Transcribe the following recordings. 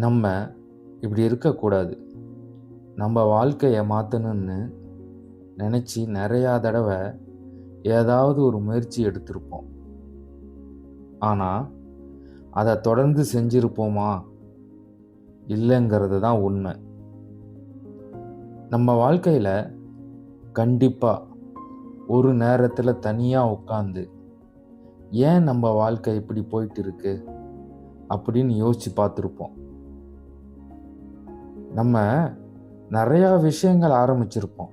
நம்ம இப்படி இருக்கக்கூடாது. நம்ம வாழ்க்கையை மாற்றணும்னு நினச்சி நிறையா தடவை ஏதாவது ஒரு முயற்சி எடுத்திருப்போம். ஆனால் அதை தொடர்ந்து செஞ்சிருப்போமா இல்லைங்கிறது தான் உண்மை. நம்ம வாழ்க்கையில் கண்டிப்பாக ஒரு நேரத்தில் தனியாக உட்காந்து ஏன் நம்ம வாழ்க்கை இப்படி போயிட்டு இருக்கு அப்படின்னு யோசித்து பார்த்துருப்போம். நம்ம நிறையா விஷயங்கள் ஆரம்பிச்சிருப்போம்,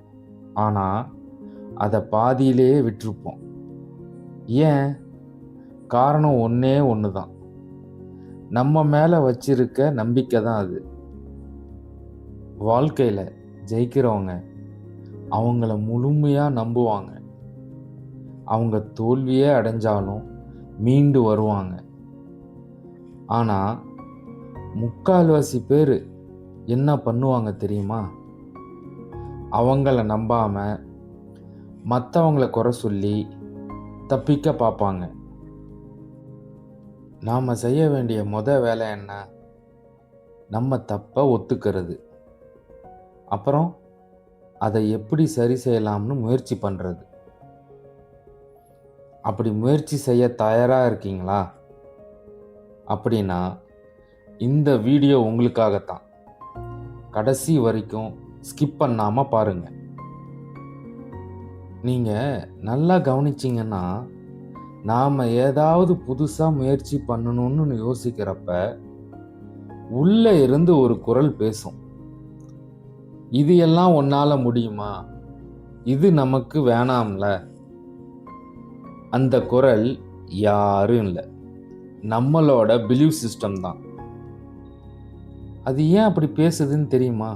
ஆனால் அதை பாதியிலேயே விட்டுருப்போம். ஏன்? காரணம் ஒன்றே ஒன்று தான். நம்ம மேலே வச்சிருக்க நம்பிக்கை தான் அது. வாழ்க்கையில் ஜெயிக்கிறவங்க அவங்கள முழுமையாக நம்புவாங்க. அவங்க தோல்வியே அடைஞ்சாலும் மீண்டு வருவாங்க. ஆனால் முக்கால்வாசி பேர் என்ன பண்ணுவாங்க தெரியுமா? அவங்கள நம்பாமல் மற்றவங்கள குறை சொல்லி தப்பிக்க பார்ப்பாங்க. நாம் செய்ய வேண்டிய வேலை என்ன? நம்ம தப்பை ஒத்துக்கிறது, அப்புறம் அதை எப்படி சரி செய்யலாம்னு முயற்சி பண்ணுறது. அப்படி முயற்சி செய்ய தயாராக இருக்கீங்களா? அப்படின்னா இந்த வீடியோ உங்களுக்காகத்தான். கடைசி வரைக்கும் ஸ்கிப் பண்ணாமல் பாருங்கள். நீங்கள் நல்லா கவனிச்சிங்கன்னா, நாம் ஏதாவது புதுசாக முயற்சி பண்ணணும்னு யோசிக்கிறப்ப உள்ளே இருந்து ஒரு குரல் பேசும். இது எல்லாம் உன்னால் முடியுமா? இது நமக்கு வேணாம்ல. அந்த குரல் யாரும் இல்லை, நம்மளோட பிலீவ் சிஸ்டம் தான். அது ஏன் அப்படி பேசுதுன்னு தெரியுமா?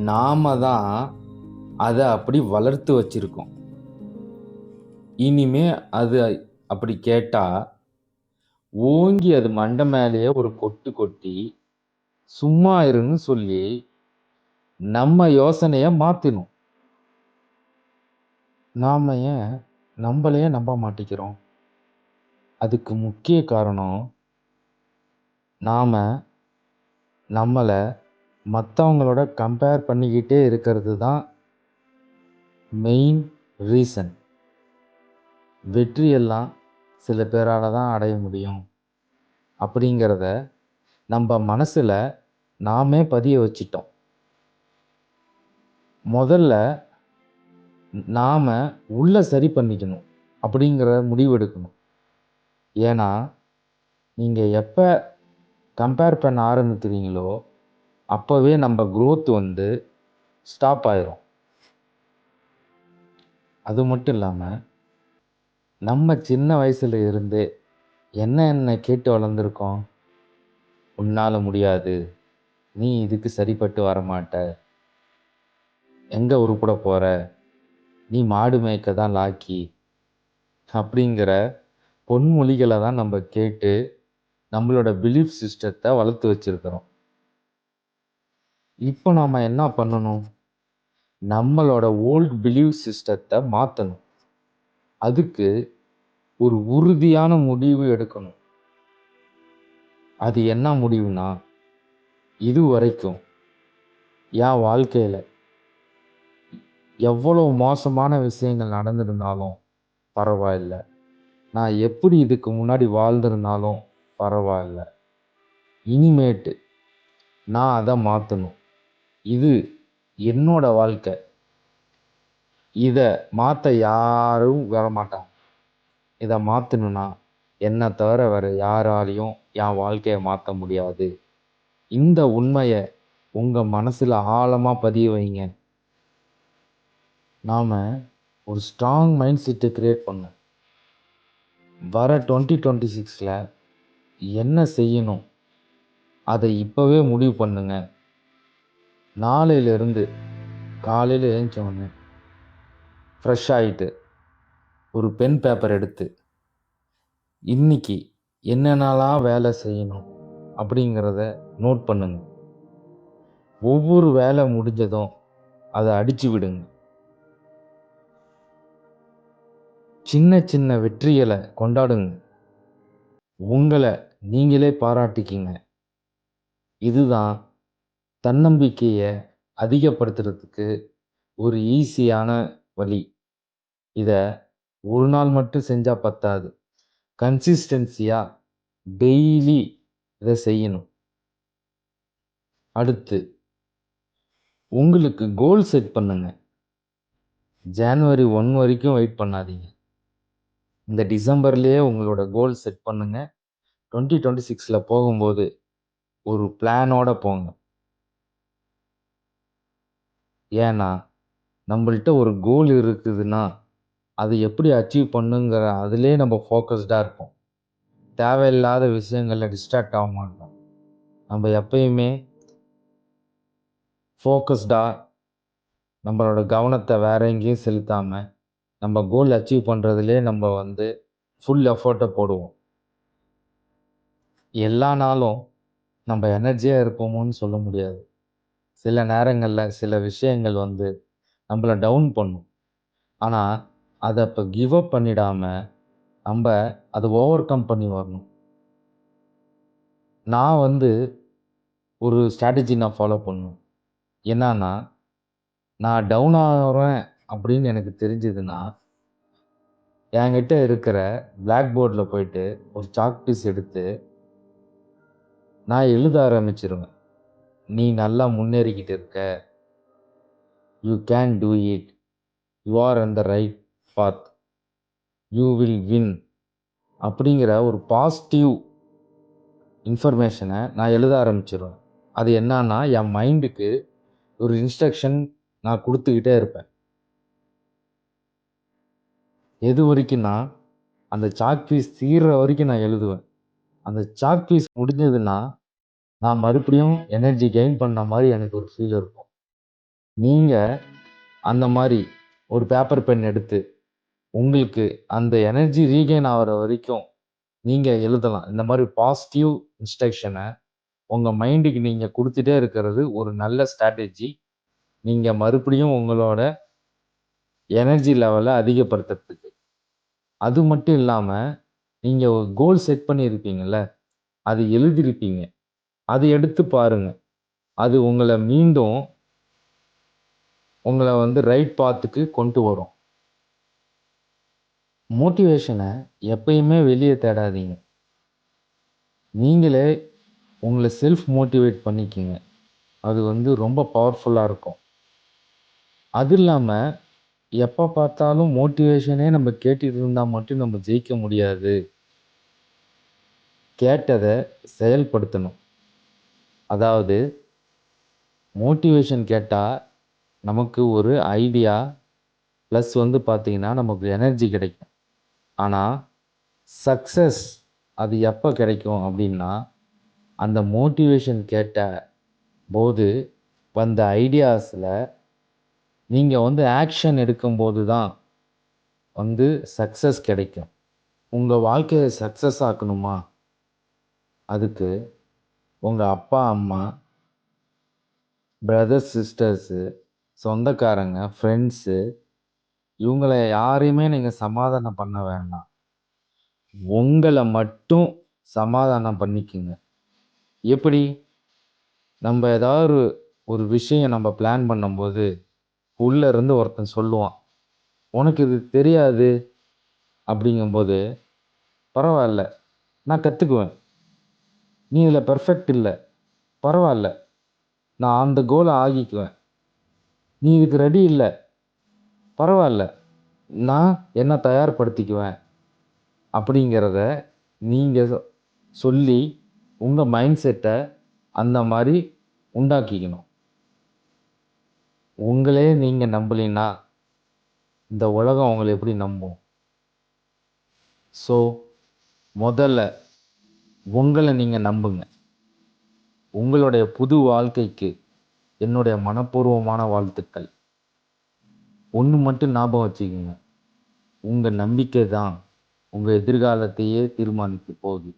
நாம தான் அதை அப்படி வளர்த்து வச்சிருக்கோம். இனிமே அது அப்படி கேட்டா ஓங்கி அது மண்டை மேலேயே ஒரு கொட்டு கொட்டி சும்மா இருன்னு சொல்லி நம்ம யோசனையை மாற்றணும். நாம் ஏன் நம்மளையே நம்ப மாட்டேங்கிறோம்? அதுக்கு முக்கிய காரணம் நாம் நம்மளை மற்றவங்களோட கம்பேர் பண்ணிக்கிட்டே இருக்கிறது தான் மெயின் ரீசன். வெற்றியெல்லாம் சில பேரால் தான் அடைய முடியும் அப்படிங்கிறத நம்ம மனசில் நாமே பதிய வச்சிட்டோம். முதல்ல நாம் உள்ள சரி பண்ணிக்கணும் அப்படிங்கிற முடிவு எடுக்கணும். ஏன்னா நீங்கள் எப்போ கம்பேர் பண்ண ஆரம்பிக்கிறீங்களோ அப்போவே நம்ம growth ஸ்டாப் ஆயிரும். அது மட்டும் இல்லாமல் நம்ம சின்ன வயசுல இருந்தே என்ன கேட்டு வளர்ந்துருக்கோம்? உன்னால் முடியாது, நீ இதுக்கு சரிப்பட்டு வரமாட்ட, எங்கே உருப்பட போகிற, நீ மாடு மேய்க்க தான் லாக்கி அப்படிங்கிற பொன்மொழிகளை தான் நம்ம கேட்டு நம்மளோட பிலீஃப் சிஸ்டத்தை வளர்த்து வச்சிருக்கிறோம். இப்போ நாம் என்ன பண்ணணும்? நம்மளோட ஓல்ட் பிலீவ் சிஸ்டத்தை மாற்றணும். அதுக்கு ஒரு உறுதியான முடிவு எடுக்கணும். அது என்ன முடிவுனா, இது வரைக்கும் என் வாழ்க்கையில் எவ்வளோ மோசமான விஷயங்கள் நடந்திருந்தாலும் பரவாயில்ல, நான் எப்படி இதுக்கு முன்னாடி வாழ்ந்திருந்தாலும் பரவாயில்ல, இனிமேட்டு நான் அதை மாற்றணும். இது என்னோட வாழ்க்கை, இதை மாற்ற யாரும் வரமாட்டாங்க. இதை மாற்றணுன்னா என்னை தவிர வேறு யாராலையும் என் வாழ்க்கையை மாற்ற முடியாது. இந்த உண்மையை உங்கள் மனசில் ஆழமாக பதிய வைங்க. நாம் ஒரு ஸ்ட்ராங் மைண்ட் செட்டை க்ரியேட் பண்ணோம். வர 2026 என்ன செய்யணும் அதை இப்போவே முடிவு பண்ணுங்க. நாளையிலிருந்து காலையில் எழுந்திரிச்சோடனே ஃப்ரெஷ் ஆகிட்டு ஒரு பென் பேப்பர் எடுத்து இன்னைக்கு என்னென்னலாம் வேலை செய்யணும் அப்படிங்கிறத நோட் பண்ணுங்க. ஒவ்வொரு வேலை முடிஞ்சதும் அதை அடித்து விடுங்க. சின்ன சின்ன வெற்றிகளை கொண்டாடுங்க. உங்களை நீங்களே பாராட்டிக்கிங்க. இதுதான் தன்னம்பிக்கைய அதிகப்படுத்துறதுக்கு ஒரு ஈஸியான வழி. இத ஒரு நாள் மட்டும் செஞ்சா பத்தாது. கன்சிஸ்டன்சியா டெய்லி இத செய்யணும். அடுத்து உங்களுக்கு கோல் செட் பண்ணுங்க. ஜான்வரி 1 வரைக்கும் வெயிட் பண்ணாதீங்க. இந்த டிசம்பர்லயே உங்களோட கோல் செட் பண்ணுங்க. 2026ல போகும்போது ஒரு பிளானோட போங்க. ஏன்னா, நம்மள்ட்ட ஒரு கோல் இருக்குதுன்னா, அது எப்படி அச்சீவ் பண்ணுங்கிற அதிலயே நம்ம ஃபோக்கஸ்டா இருப்போம். தேவையில்லாத விஷயங்கள்ல டிஸ்ட்ராக்ட் ஆக மாட்டோம். நம்ம எப்பயுமே ஃபோக்கஸ்டா நம்மளோட கவனத்த வேற எங்கேயும் செலுத்தாம, நம்ம கோல் அச்சீவ் பண்றதிலயே நம்ம ஃபுல் எஃபோர்ட்ட போடுவோம். எல்லா நாளும் நம்ம எனர்ஜியா இருப்போமோன்னு சொல்ல முடியாது. சில நேரங்கள்ல சில விஷயங்கள் நம்மள டவுன் பண்ணும். ஆனா, அத அப்ப கிவ் அப் பண்ணிடாம, நம்ப அத ஓவர் கம் பண்ணி வரணும். நான் ஒரு ஸ்ட்ராட்டஜி நான் ஃபாலோ பண்ணுவேன். என்னான்னா, நான் டவுன் ஆகுறேன் அப்படின்னு எனக்கு தெரிஞ்சதுன்னா, என்கிட்ட இருக்கிற பிளாக் போர்ட்ல போயிட்டு ஒரு சாக் பீஸ் எடுத்து, நான் எழுத ஆரம்பிச்சுருவேன். "நீ நல்லா முன்னேறிக்கிட்டு இருக்க. You can do it. You are on the right path. You will win." அப்படிங்கிற ஒரு பாசிட்டிவ் இன்ஃபர்மேஷன நான் எழுத ஆரம்பிச்சுருவேன். அது என்னான்னா, என் மைண்டுக்கு ஒரு இன்ஸ்ட்ரக்ஷன் நான் குடுத்துக்கிட்டே இருப்பேன். எது வரைக்கும்னா, அந்த சாக் பீஸ் தீர்ற வரைக்கும் நான் எழுதுவேன். அந்த சாக் பீஸ் முடிஞ்சதுன்னா, நான் மறுபடியும் எனர்ஜி கெயின் பண்ண மாரி எனக்கு ஒரு ஃபீல் இருக்கும். நீங்க அந்த மாரி ஒரு பேப்பர், பென் எடுத்து, உங்களுக்கு அந்த எனர்ஜி ரீகெயின் ஆகுற வரைக்கும் நீங்க எழுதலாம். இந்த மாரி பாசிட்டிவ் இன்ஸ்ட்ரக்ஷன உங்க மைண்டுக்கு நீங்க குடுத்துட்டே இருக்கிறது ஒரு நல்ல ஸ்ட்ராட்டஜி. நீங்க மறுபடியும் உங்களோட எனர்ஜி லெவல அதிகப்படுத்துறதுக்கு. அது மட்டும் இல்லாம, நீங்க ஒரு கோல் செட் பண்ணியிருப்பீங்கல்ல, அது எழுதியிருப்பீங்க. அது எடுத்து பாருங்க. அது உங்கள மீண்டும் உங்கள ரைட் பாத்துக்கு கொண்டு வரும். மோட்டிவேஷன எப்பயுமே வெளிய தேடாதீங்க. நீங்களே உங்கள செல்ஃப் மோட்டிவேட் பண்ணிக்கங்க. அது ரொம்ப பவர்ஃபுல்லா இருக்கும். அது இல்லாம, எப்ப பார்த்தாலும் மோட்டிவேஷனே நம்ம கேட்டுட்டு இருந்தா மட்டும் நம்ம ஜெயிக்க முடியாது. கேட்டத செயல்படுத்தணும். அதாவது மோட்டிவேஷன் கேட்டா, நமக்கு ஒரு ஐடியா ப்ளஸ் பார்த்தீங்கன்னா, நமக்கு எனர்ஜி கிடைக்கும். ஆனா, சக்சஸ் அது எப்ப கிடைக்கும் அப்டின்னா, அந்த மோட்டிவேஷன் கேட்ட போது வந்த ஐடியாஸ்ல நீங்க ஆக்ஷன் எடுக்கும்போது தான் சக்சஸ் கிடைக்கும். உங்க வாழ்க்கைய சக்சஸ் ஆக்கணுமா? அதுக்கு உங்க அப்பா, அம்மா, பிரதர்ஸ், சிஸ்டர்ஸு, சொந்தக்காரங்க, ஃப்ரெண்ட்ஸு இவங்கள யாரையுமே நீங்க சமாதானம் பண்ண வேண்டாம். உங்கள மட்டும் சமாதானம் பண்ணிக்கங்க. எப்படி? நம்ப ஏதாவது ஒரு விஷயம் நம்ம பிளான் பண்ணும்போது, உள்ள இருந்து ஒருத்தன் சொல்லுவான். "உனக்கு இது தெரியாது." அப்படிங்கும்போது, "பரவால்ல, நான் கத்துக்குவேன். நீ இதுல பெர்ஃபெக்ட் இல்ல. பரவால்ல, நான் அந்த கோல ஆகிக்குவேன். நீ இதுக்கு ரெடி இல்ல. பரவால்ல, நான் என்ன தயார்படுத்திக்குவேன்." அப்படிங்கிறத நீங்க சொல்லி, உங்க மைண்ட் செட்ட அந்த மாரி உண்டாக்கிக்கணும். உங்களே நீங்க நம்பலைன்னா, இந்த உலகம் உங்கள எப்படி நம்பும்? ஸோ, முதல்ல உங்கள நீங்க நம்புங்க. உங்களுடைய புது வாழ்க்கைக்கு என்னுடைய மனப்பூர்வமான வாழ்த்துக்கள். ஒண்ணு மட்டும் ஞாபகம் வச்சுக்கங்க. உங்க நம்பிக்கை தான் உங்க எதிர்காலத்தையே தீர்மானிக்கப் போகுது.